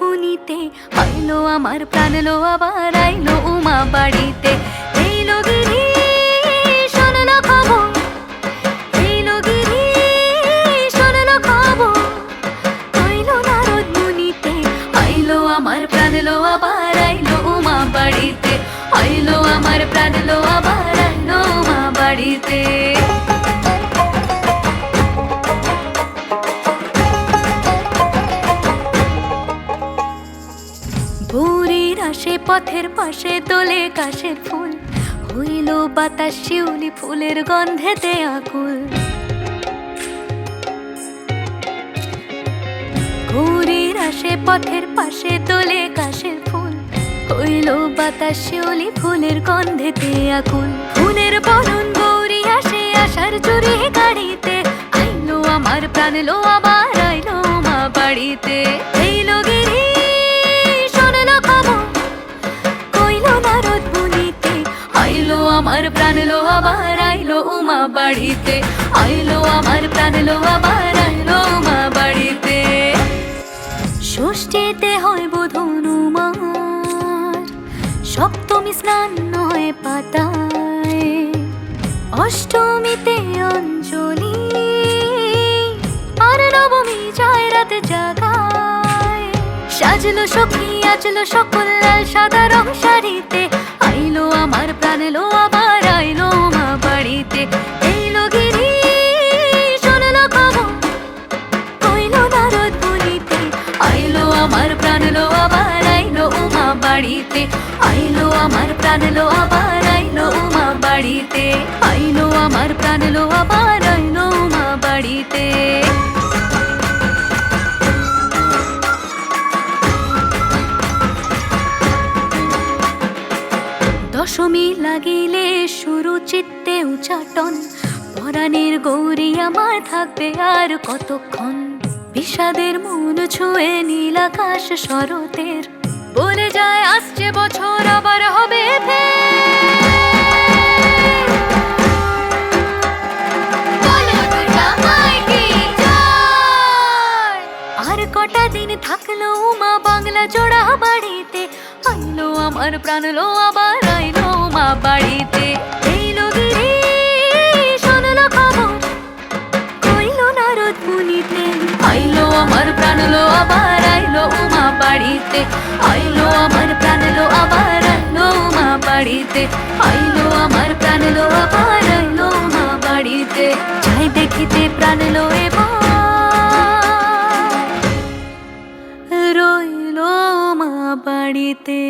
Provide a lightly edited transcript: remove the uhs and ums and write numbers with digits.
মুনিতে আইলো আমার প্রাণ লো আবার আইলো উমা বাড়িতে। এইলো গিরি শোনলো খবর, এইলো গিরি শোনলো খবর, আইলো নারদ মুনিতে আইলো আমার প্রাণ লো আবার আইলো উমা বাড়িতে। আইলো আমার প্রাণ লো আবার আইলো উমা বাড়িতে। ভোরের আসে পথের পাশে তোলে কাশের ফুল, হইল বাতাস শিউলি ফুলের গন্ধেতে আকুল। ভোরের আসে পথের পাশে তোলে কাশের ফুল, হইল বাতাস শিউলি ফুলের গন্ধেতে আকুল। ফুলের বরণ গৌরী আসে আশার চুরি গাড়িতে, আইলো আমার প্রাণ লো আবার আইলো মা বাড়িতে। এইলো গিরি আইলো আমার প্রাণ লো আবার আইলো উমা বাড়িতে। আইলো আমার প্রাণ লো আবার আইলো উমা বাড়িতে। ষষ্ঠীতে হয় বোধন উমার, সপ্তমী স্নান হয় পাতায়, অষ্টমীতে অঞ্জলি, আর নবমী যায় রাত জাগায়। সাজলো সখী আজলো সকল লাল সাদা রং শাড়িতে, আইলো আমার প্রাণ লো আবার আইলো মা বাড়িতে। এইলো গিরি শোনলো খবর, আইলো নারদ মুনিতে আইলো আমার প্রাণ লো আবার আইলো উমা বাড়িতে। আইলো আমার প্রাণ লো আবার আইলো উমা বাড়িতে। আইলো আমার প্রাণ লো আবার আইলো উমা বাড়িতে। দশমী লাগিলে শুরু চিত্তে উচাটন, পরাণের গৌরী আমার থাকবে আর কতক্ষণ। বিষাদের মন ছুঁয়ে নীল আকাশ শরতের, বলে যায় আসছে বছর আবার হবে আর কটা দিন থাকলো উমা বাংলা জোড়া বাড়িতে। আইলো আমার প্রাণ লো আবার আইলো মা বাড়িতে। এইলো গিরি শোনলো খবর, কইলো নারদ মুনিতে আইলো আমার প্রাণ লো আবার আইলো উমা বাড়িতে। আইলো আমার প্রাণ লো আবার আইলো উমা বাড়িতে। আইলো আমার প্রাণ লো আবার আইলো উমা বাড়িতে। যাই দেখিতে প্রাণ লো এবার রইলো মা বাড়িতে।